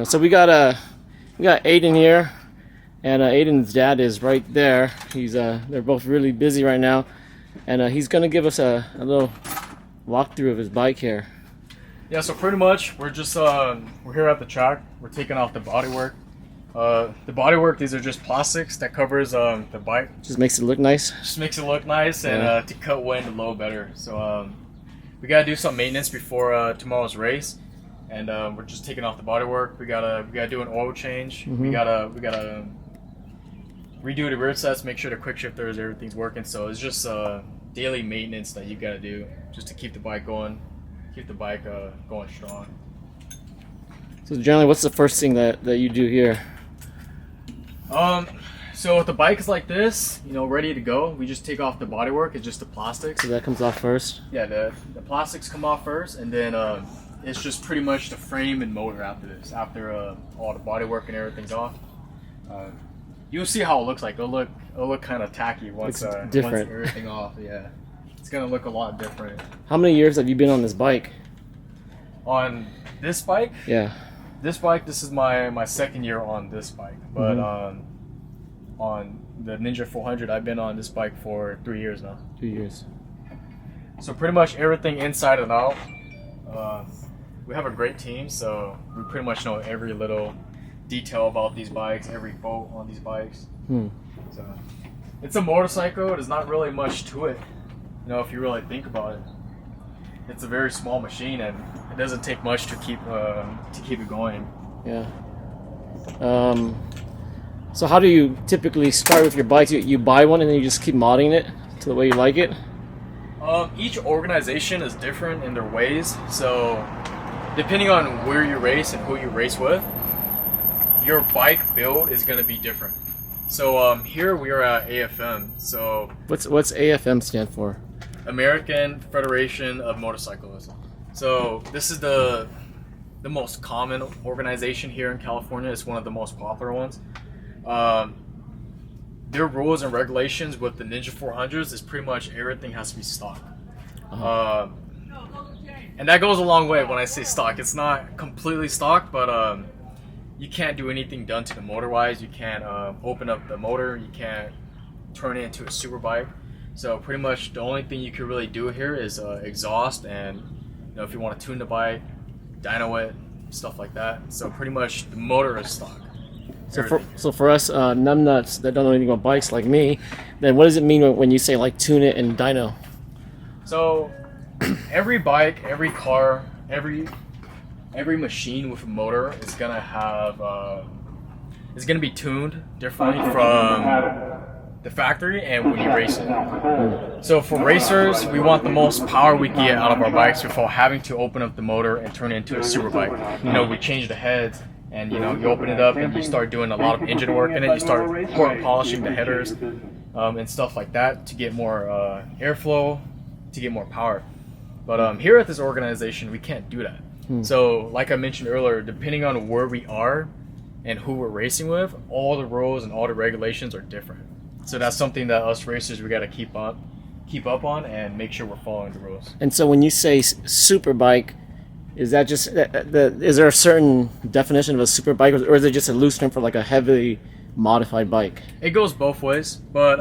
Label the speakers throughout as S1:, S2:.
S1: So we got Aden here, and Aden's dad is right there. They're both really busy right now, and he's gonna give us a little walkthrough of his bike here.
S2: Yeah, so pretty much we're just we're here at the track. We're taking off the bodywork. The bodywork, these are just plastics that covers the bike.
S1: Just makes it look nice.
S2: Just makes it look nice, and to cut wind and load better. So we gotta do some maintenance before tomorrow's race, and we're just taking off the bodywork. We gotta do an oil change. We gotta redo the rear sets, make sure the quick shifters, everything's working. So it's just daily maintenance that you gotta do just to keep the bike going, going strong.
S1: So generally, what's the first thing that you do here?
S2: So if the bike is like this, ready to go, we just take off the bodywork. It's just the plastics.
S1: So that comes off first?
S2: Yeah, the plastics come off first, and then it's just pretty much the frame and motor after this. After all the bodywork and everything's off, you'll see how it looks like. It'll look kind of tacky once everything off. Yeah, it's gonna look a lot different.
S1: How many years have you been on this bike?
S2: On this bike?
S1: Yeah.
S2: This is my second year on this bike, but on the Ninja 400, I've been on this bike for 3 years now.
S1: 2 years.
S2: So pretty much everything inside and out. We have a great team, so we pretty much know every little detail about these bikes, every bolt on these bikes. So it's a motorcycle. There's not really much to it, if you really think about it. It's a very small machine, and it doesn't take much to keep it going.
S1: Yeah. So how do you typically start with your bike? You buy one and then you just keep modding it to the way you like it?
S2: Each organization is different in their ways. So depending on where you race and who you race with, your bike build is going to be different. So here we are at AFM. So
S1: what's AFM stand for?
S2: American Federation of Motorcyclists. So this is the most common organization here in California. It's one of the most popular ones. Their rules and regulations with the Ninja 400s is pretty much everything has to be stock. And that goes a long way when I say stock. It's not completely stock, but you can't do anything done to the motor wise. You can't open up the motor. You can't turn it into a super bike. So pretty much the only thing you can really do here is exhaust, and if you want to tune the bike, dyno it, stuff like that. So pretty much the motor is stock.
S1: So for us numbnuts that don't know anything about bikes like me, then what does it mean when you say like tune it and dyno?
S2: So every bike, every car, every machine with a motor is gonna have is gonna be tuned differently from the factory and when you race it. So for racers, we want the most power we can get out of our bikes without having to open up the motor and turn it into a super bike. We change the heads, and you open it up and you start doing a lot of engine work in it. You start polishing the headers and stuff like that to get more airflow, to get more power. But here at this organization, we can't do that. So like I mentioned earlier, depending on where we are and who we're racing with, all the rules and all the regulations are different. So that's something that us racers, we got to keep up on and make sure we're following the rules.
S1: And so when you say super bike, is that just is there a certain definition of a super bike, or is it just a loose term for like a heavily modified bike?
S2: It goes both ways, but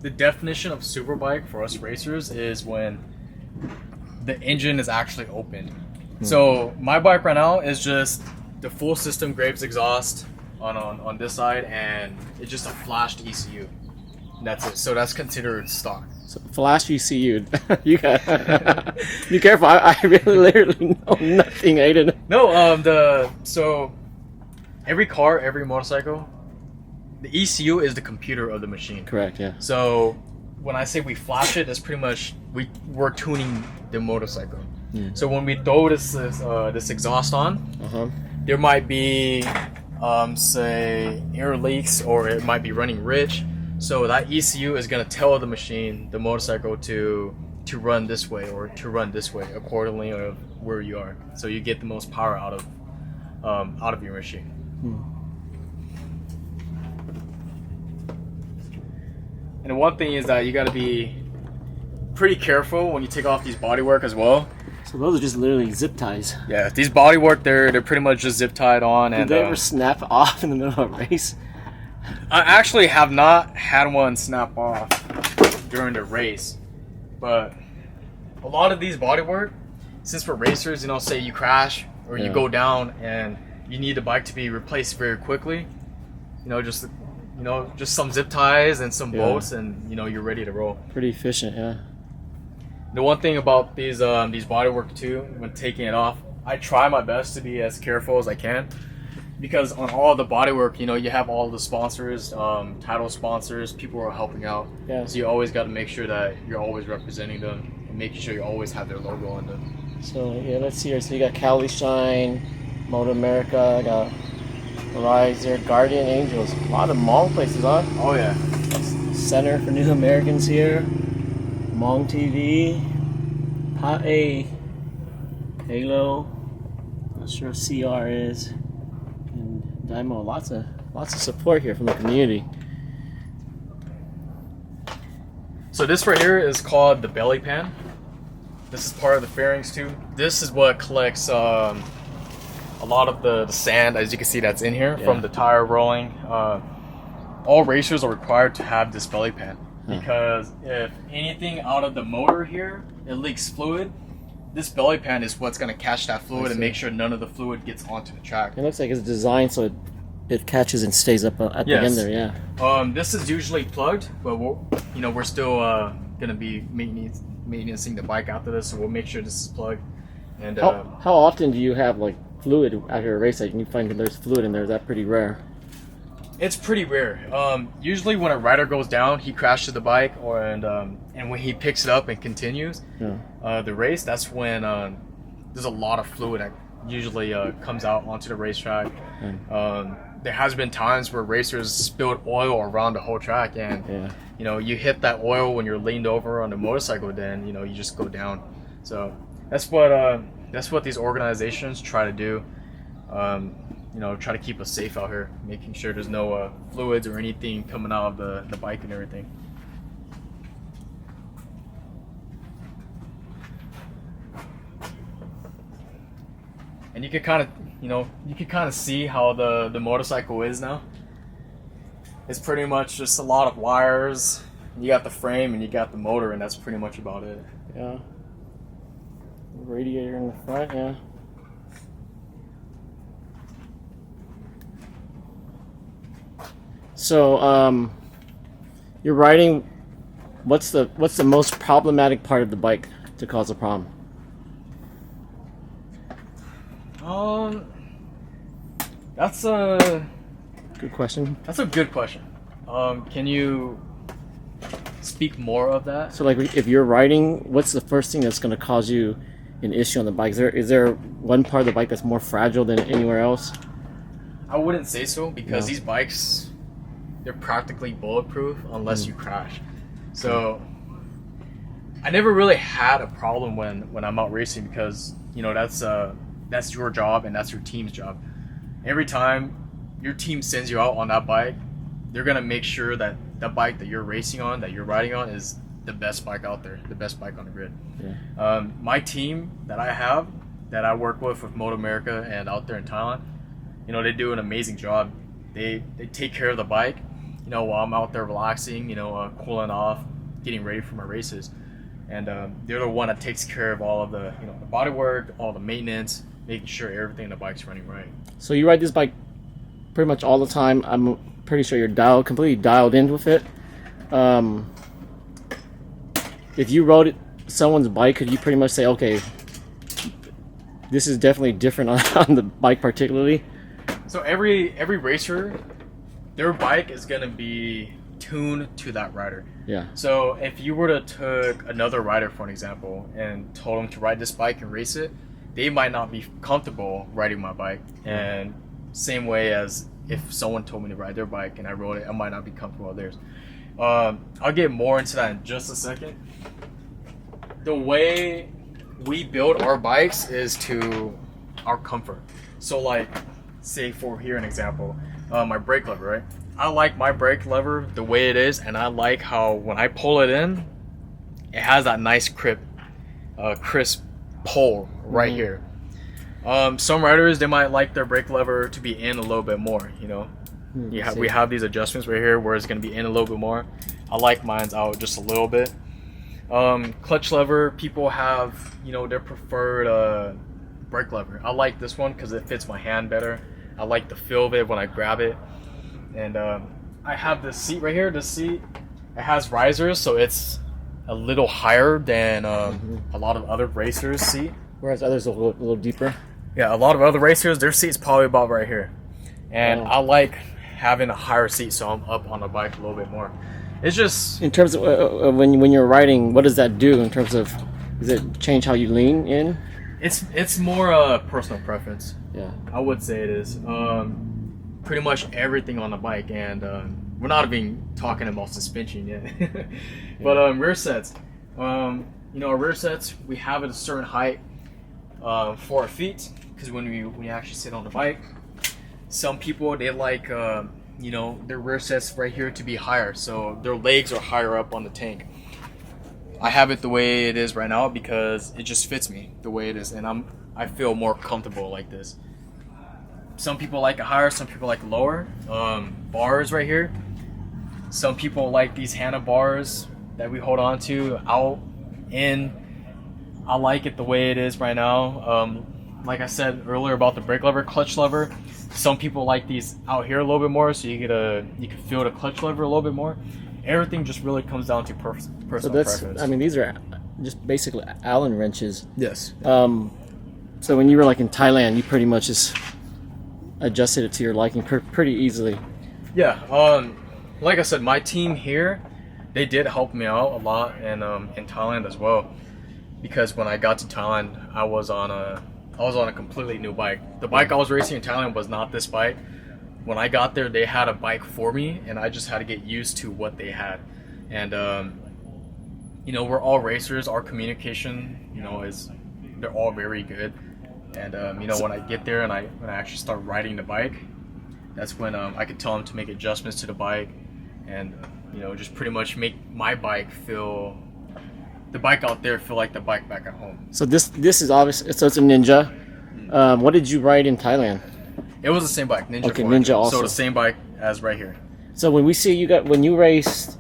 S2: the definition of super bike for us racers is when the engine is actually open. So my bike right now is just the full system Graves exhaust on this side, and it's just a flashed ECU. That's it. So that's considered stock.
S1: So flash ECU. You got be careful. I really literally know nothing, Aden.
S2: No, so every car, every motorcycle, the ECU is the computer of the machine.
S1: Correct. Yeah.
S2: So when I say we flash it, that's pretty much we're tuning the motorcycle. So when we throw this exhaust on, there might be say air leaks, or it might be running rich. So that ECU is going to tell the machine, the motorcycle, to run this way or to run this way accordingly of where you are. So you get the most power out of your machine. And one thing is that you got to be pretty careful when you take off these bodywork as well.
S1: So those are just literally zip ties.
S2: Yeah, these Bodywork, they're pretty much just zip tied on.
S1: Did
S2: And
S1: they ever snap off in the middle of a race?
S2: I actually have not had one snap off during the race, but a lot of these Bodywork, since we're racers, say you crash or you go down and you need the bike to be replaced very quickly, just some zip ties and some bolts, and you're ready to roll.
S1: Pretty efficient, yeah.
S2: The one thing about these Bodywork too, when taking it off, I try my best to be as careful as I can, because on all the Bodywork, you have all the sponsors, title sponsors, people who are helping out.
S1: Yeah.
S2: So you always got to make sure that you're always representing them and making sure you always have their logo on them.
S1: So yeah, let's see here. So you got Cali Shine, MotoAmerica, I got Riser, Guardian Angels, a lot of Hmong places, huh?
S2: Oh yeah.
S1: Center for New Americans here, Hmong TV, Pa'e, Halo, not sure if CR is, and Daimo. Lots of support here from the community.
S2: So this right here is called the belly pan. This is part of the fairings too. This is what collects a lot of the sand, as you can see, that's in here from the tire rolling. All racers are required to have this belly pan, because if anything out of the motor here, it leaks fluid, this belly pan is what's going to catch that fluid and make sure none of the fluid gets onto the track.
S1: It looks like it's designed so it catches and stays up at the end there, yeah.
S2: This is usually plugged, but we're still going to be maintaining the bike after this, so we'll make sure this is plugged. And
S1: how often do you have like fluid after a race? Like, you find that there's fluid in there? Is that pretty rare?
S2: It's pretty rare. Usually when a rider goes down, he crashes the bike, and when he picks it up and continues the race, that's when there's a lot of fluid that usually comes out onto the racetrack. There has been times where racers spilled oil around the whole track, and you hit that oil when you're leaned over on the motorcycle, then you just go down. So that's what these organizations try to do. Try to keep us safe out here, making sure there's no fluids or anything coming out of the bike and everything. And you can kind of see how the motorcycle is now. It's pretty much just a lot of wires. You got the frame and you got the motor, and that's pretty much about it.
S1: Yeah. Radiator in the front, yeah. So, you're riding. What's the most problematic part of the bike to cause a problem?
S2: That's a
S1: good question.
S2: That's a good question. Can you speak more of that?
S1: So, like, if you're riding, what's the first thing that's going to cause you an issue on the bike? Is there one part of the bike that's more fragile than anywhere else?
S2: I wouldn't say so, because these bikes, they're practically bulletproof unless you crash. So I never really had a problem when I'm out racing, because that's your job and that's your team's job. Every time your team sends you out on that bike, they're gonna make sure that the bike that you're racing on, that you're riding on, is the best bike out there, the best bike on the grid. My team that I have, that I work with MotoAmerica and out there in Thailand, they do an amazing job. They take care of the bike, while I'm out there relaxing, cooling off, getting ready for my races. And they're the one that takes care of all of the body work, all the maintenance, making sure everything in the bike's running right.
S1: So you ride this bike pretty much all the time. I'm pretty sure you're completely dialed in with it. If you rode someone's bike, could you pretty much say, okay, this is definitely different on the bike particularly?
S2: So every racer, their bike is gonna be tuned to that rider.
S1: Yeah.
S2: So if you were to take another rider, for an example, and told them to ride this bike and race it, they might not be comfortable riding my bike. And same way as if someone told me to ride their bike and I rode it, I might not be comfortable with theirs. I'll get more into that in just a second. The way we build our bikes is to our comfort. So like, say for here an example, my brake lever, right? I like my brake lever the way it is, and I like how when I pull it in, it has that nice crisp pull right here. Some riders, they might like their brake lever to be in a little bit more, you know. We have these adjustments right here where it's going to be in a little bit more. I like mine's out just a little bit. Clutch lever, people have, you know, their preferred brake lever. I like this one because it fits my hand better. I like the feel of it when I grab it. And I have this seat right here. This seat, it has risers, so it's a little higher than a lot of other racers' seat.
S1: Whereas others are a little deeper.
S2: Yeah, a lot of other racers, their seat's probably about right here. And I like having a higher seat, so I'm up on the bike a little bit more. It's just...
S1: In terms of when you're riding, what does that do in terms of... Does it change how you lean in?
S2: It's more personal preference.
S1: Yeah.
S2: I would say it is. Pretty much everything on the bike, and we're not even talking about suspension yet. But rear sets. You know, our rear sets, we have at a certain height for our feet, because when we actually sit on the bike, some people, they like you know, their rear sets right here to be higher, so their legs are higher up on the tank. I have it the way it is right now because it just fits me the way it is, and I feel more comfortable like this. Some people like it higher, some people like lower. Bars right here. Some people like these handlebars that we hold on to out, in. I like it the way it is right now. Like I said earlier about the brake lever, clutch lever. Some people like these out here a little bit more, so you can feel the clutch lever a little bit more. Everything just really comes down to personal preference.
S1: I mean, these are just basically Allen wrenches.
S2: Yes.
S1: So when you were like in Thailand, you pretty much just adjusted it to your liking pretty easily.
S2: Yeah. Like I said, my team here, they did help me out a lot, and in Thailand as well, because when I got to Thailand, I was on a completely new bike. The bike I was racing in Thailand was not this bike. When I got there, they had a bike for me, and I just had to get used to what they had. And you know, we're all racers. Our communication, you know, they're all very good. And you know, when I get there and when I actually start riding the bike, that's when I could tell them to make adjustments to the bike, and you know, just pretty much make my bike feel, the bike out there feel like the bike back at home. So
S1: this is obviously, so it's a Ninja. What did you ride in Thailand?
S2: It was the same bike, Ninja.
S1: Okay, Ninja also.
S2: So the same bike as right here.
S1: So when we see when you race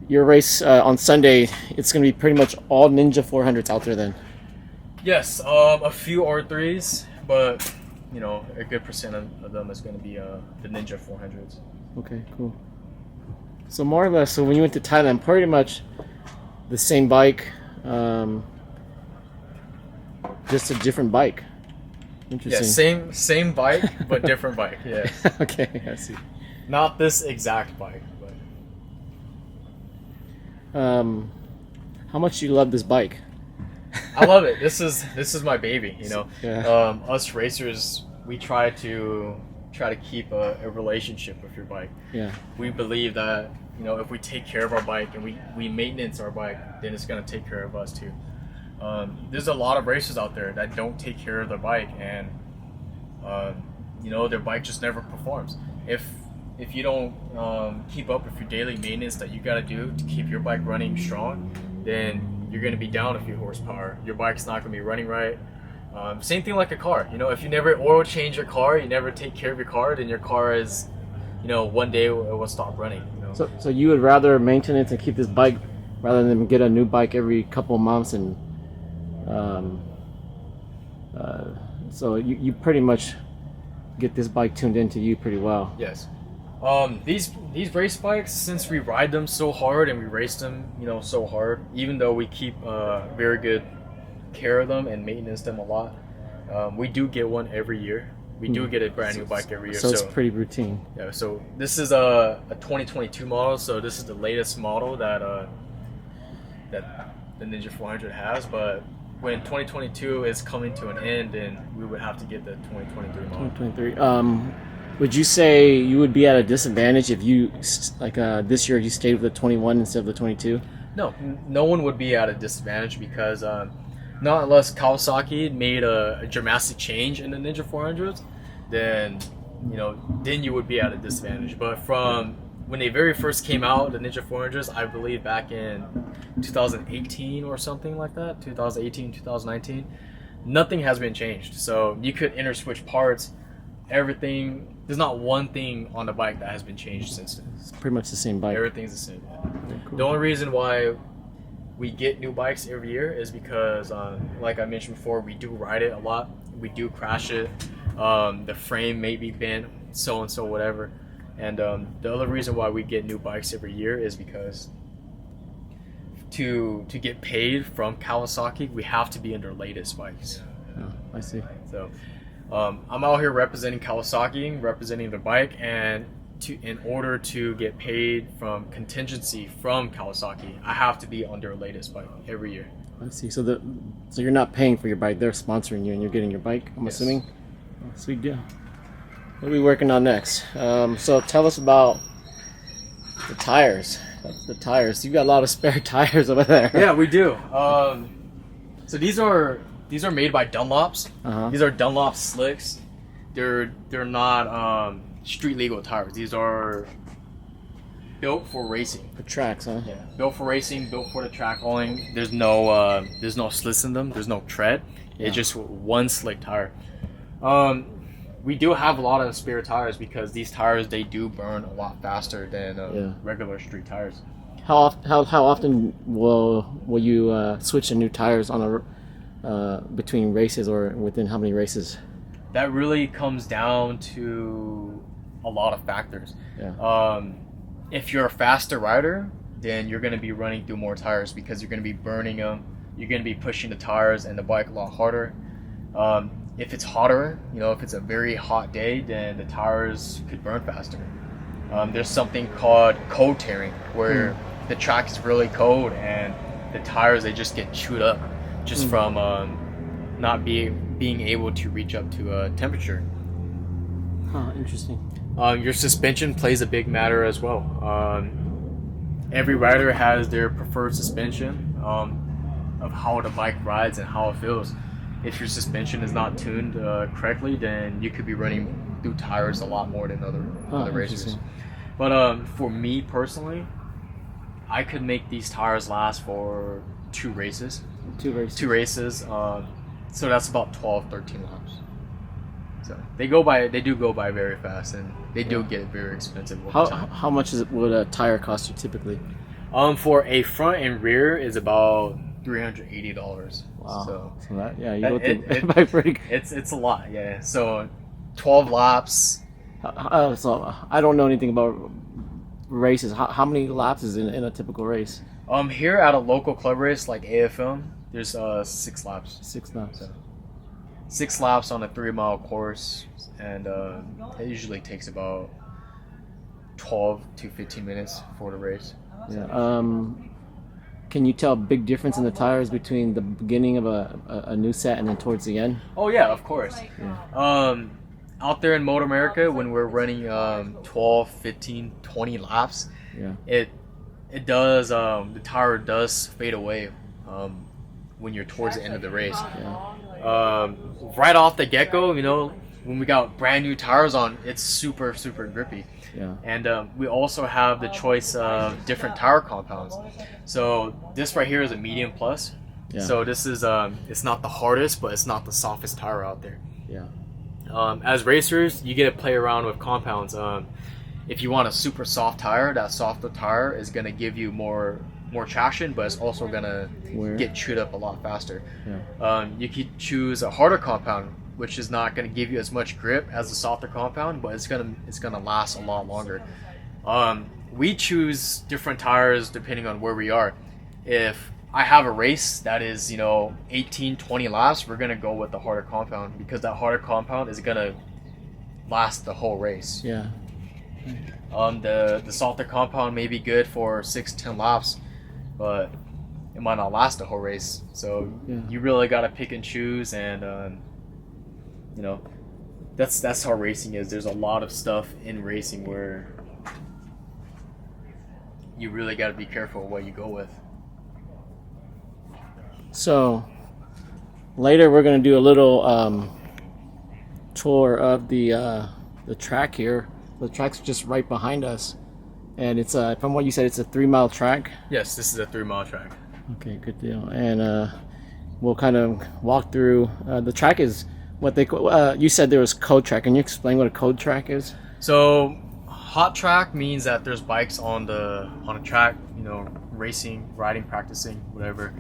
S1: your race on Sunday, it's going to be pretty much all Ninja 400s out there then.
S2: Yes, a few R3s, but you know, a good percent of them is going to be the Ninja 400s.
S1: Okay, cool. So more or less, so when you went to Thailand, pretty much the same bike, just a different bike. Interesting.
S2: Yeah, same bike, but different bike. Yeah.
S1: Okay, I see.
S2: Not this exact bike, but.
S1: How much do you love this bike?
S2: I love it. This is my baby. You know,
S1: Yeah.
S2: Us racers, we try to keep a relationship with your bike.
S1: Yeah.
S2: We believe that, you know, if we take care of our bike and we maintenance our bike, then it's gonna take care of us too. There's a lot of racers out there that don't take care of their bike, and you know, their bike just never performs. If you don't keep up with your daily maintenance that you got to do to keep your bike running strong, then you're going to be down a few horsepower. Your bike's not going to be running right. Same thing like a car. You know, if you never oil change your car, you never take care of your car, then your car is, you know, one day it will stop running. You know?
S1: So you would rather maintain it and keep this bike rather than get a new bike every couple of months, and so you pretty much get this bike tuned into you pretty well.
S2: Yes. These race bikes, since we ride them so hard and we race them, you know, so hard, even though we keep very good care of them and maintenance them a lot, we do get one every year. We do get a brand new bike every year.
S1: So it's pretty routine.
S2: Yeah. So this is a 2022 model. So this is the latest model that the Ninja 400 has. But when 2022 is coming to an end, then we would have to get the 2023 model.
S1: 2023. Would you say you would be at a disadvantage if you, like this year, you stayed with the 21 instead of the 22?
S2: No, no one would be at a disadvantage because not unless Kawasaki made a dramatic change in the Ninja 400s, then you would be at a disadvantage. But from when they very first came out, the Ninja 400s, I believe back in 2018 or something like that, 2018, 2019, nothing has been changed. So you could interswitch parts, everything. There's not one thing on the bike that has been changed since then.
S1: It's pretty much the same bike.
S2: Everything's the same.
S1: Very cool.
S2: The only reason why we get new bikes every year is because, like I mentioned before, we do ride it a lot. We do crash it. The frame may be bent, so and so, whatever. And the other reason why we get new bikes every year is because to get paid from Kawasaki, we have to be in their latest bikes.
S1: Oh, I see.
S2: So I'm out here representing Kawasaki, representing the bike, and in order to get paid from contingency from Kawasaki, I have to be on their latest bike every year.
S1: I see. So you're not paying for your bike; they're sponsoring you, and you're getting your bike. I'm assuming. Oh, sweet deal. What are we working on next? So tell us about the tires. The tires. You got a lot of spare tires over there.
S2: Yeah, we do. So these are made by Dunlops. These are Dunlop slicks. They're not street legal tires. These are built for racing.
S1: For tracks, huh?
S2: Yeah, built for racing, built for the track hauling. There's no slits in them. There's no tread.
S1: Yeah.
S2: It's just one slick tire. We do have a lot of spare tires because these tires, they do burn a lot faster than regular street tires.
S1: How often will you switch to new tires on between races, or within how many races?
S2: That really comes down to a lot of factors.
S1: Yeah.
S2: If you're a faster rider, then you're going to be running through more tires because you're going to be burning them. You're going to be pushing the tires and the bike a lot harder. If it's hotter, if it's a very hot day, then the tires could burn faster. There's something called cold tearing, where the track is really cold and the tires, they just get chewed up just from not being able to reach up to temperature.
S1: Huh, interesting.
S2: Your suspension plays a big matter as well. Every rider has their preferred suspension of how the bike rides and how it feels. If your suspension is not tuned correctly, then you could be running through tires a lot more than other racers. But for me personally, I could make these tires last for 2 races.
S1: 2 races.
S2: 2 races. So that's about 12, 13 laps. So they do go by very fast, and they do get very expensive over time.
S1: How much would a tire cost you typically?
S2: For a front and rear is about $380.
S1: Wow.
S2: So
S1: that, yeah, you go through pretty.
S2: It's a lot, yeah. So 12 laps.
S1: So I don't know anything about races. How many laps is in a typical race?
S2: Here at a local club race like AFM, there's 6 laps.
S1: 6 laps.
S2: So 6 laps on a 3-mile course, and it usually takes about 12 to 15 minutes for the race.
S1: Yeah. Can you tell a big difference in the tires between the beginning of a new set and then towards the end?
S2: Oh yeah, of course.
S1: Yeah.
S2: Out there in MotoAmerica, when we're running 12, 15, 20 laps,
S1: yeah,
S2: it does the tire does fade away when you're towards the end of the race.
S1: Yeah.
S2: Right off the get-go, when we got brand new tires on, it's super grippy.
S1: Yeah.
S2: And we also have the choice of different tire compounds. So this right here is a medium plus.
S1: Yeah.
S2: So this is it's not the hardest, but it's not the softest tire out there.
S1: Yeah.
S2: As racers, you get to play around with compounds. If you want a super soft tire, that softer tire is going to give you more traction, but it's also going to get chewed up a lot faster.
S1: Yeah.
S2: You could choose a harder compound, which is not going to give you as much grip as the softer compound, but it's gonna last a lot longer. We choose different tires depending on where we are. If I have a race that is 18, 20 laps, we're gonna go with the harder compound because that harder compound is gonna last the whole race.
S1: Yeah.
S2: The softer compound may be good for 6, 10 laps, but it might not last the whole race. So you really gotta pick and choose, and that's how racing is. There's a lot of stuff in racing where you really got to be careful what you go with.
S1: So later we're going to do a little tour of the track here. The track's just right behind us, And it's from what you said, it's a 3-mile track.
S2: Yes, this is a 3-mile track.
S1: Okay, good deal. And we'll kind of walk through. The track is what they call. You said there was code track. Can you explain what a code track is?
S2: So, hot track means that there's bikes on a track, you know, racing, riding, practicing, whatever.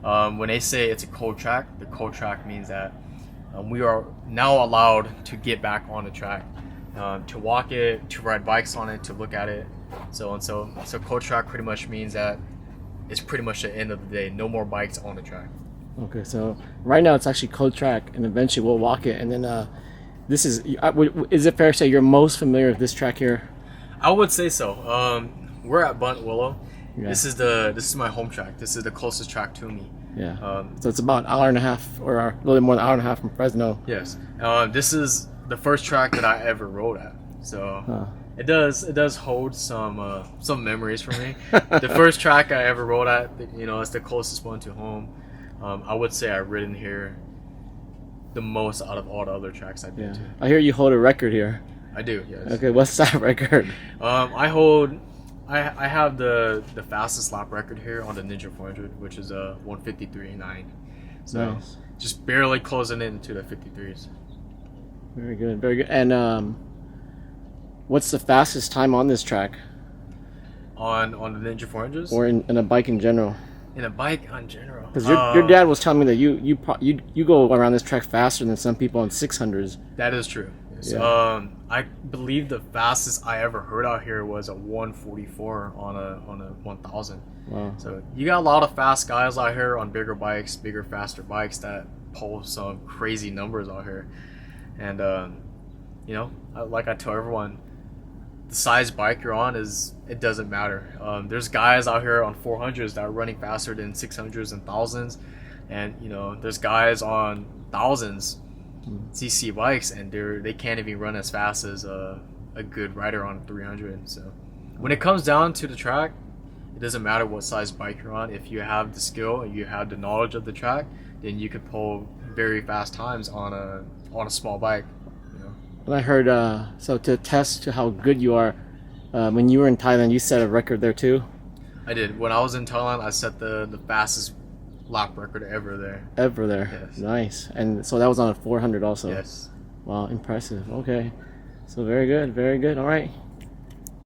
S2: When they say it's a cold track, the cold track means that we are now allowed to get back on the track, to walk it, to ride bikes on it, to look at it, so on. So cold track pretty much means that it's pretty much the end of the day. No more bikes on the track.
S1: Okay, so right now it's actually code track, and eventually we'll walk it. And then this is it fair to say you're most familiar with this track here?
S2: I would say so. We're at Bunt Willow.
S1: Yeah.
S2: This is my home track. This is the closest track to me.
S1: Yeah. So it's about an hour and a half, or a little more than an hour and a half from Fresno.
S2: Yes. This is the first track that I ever rode at. So it does hold some memories for me. The first track I ever rode at, you know, it's the closest one to home. I would say I've ridden here the most out of all the other tracks I've been to.
S1: I hear you hold a record here.
S2: I do, yes.
S1: Okay, what's that record?
S2: I have the fastest lap record here on the Ninja 400, which is 1:53.9. So
S1: Nice.
S2: just barely closing in to the 53s.
S1: Very good, very good. And what's the fastest time on this track,
S2: On the Ninja 400s?
S1: or in a bike in general?
S2: In a bike in general.
S1: Because your dad was telling me that you go around this track faster than some people on 600s.
S2: That is true. Yes.
S1: Yeah.
S2: I believe the fastest I ever heard out here was a 1:44 on a 1000.
S1: Wow.
S2: So you got a lot of fast guys out here on bigger bikes, bigger, faster bikes that pull some crazy numbers out here. And you know, like I tell everyone, the size bike you're on it doesn't matter. There's guys out here on 400s that are running faster than 600s and thousands, and you know, there's guys on thousands cc bikes and they can't even run as fast as a good rider on 300. So when it comes down to the track, it doesn't matter what size bike you're on. If you have the skill and you have the knowledge of the track, then you could pull very fast times on a small bike, you know.
S1: And I heard so to attest to how good you are, when you were in Thailand, you set a record there too.
S2: I did. When I was in Thailand, I set the fastest lap record ever there.
S1: Ever there.
S2: Yes.
S1: Nice. And so that was on a 400 also.
S2: Yes.
S1: Wow, impressive. Okay. So very good, very good. All right.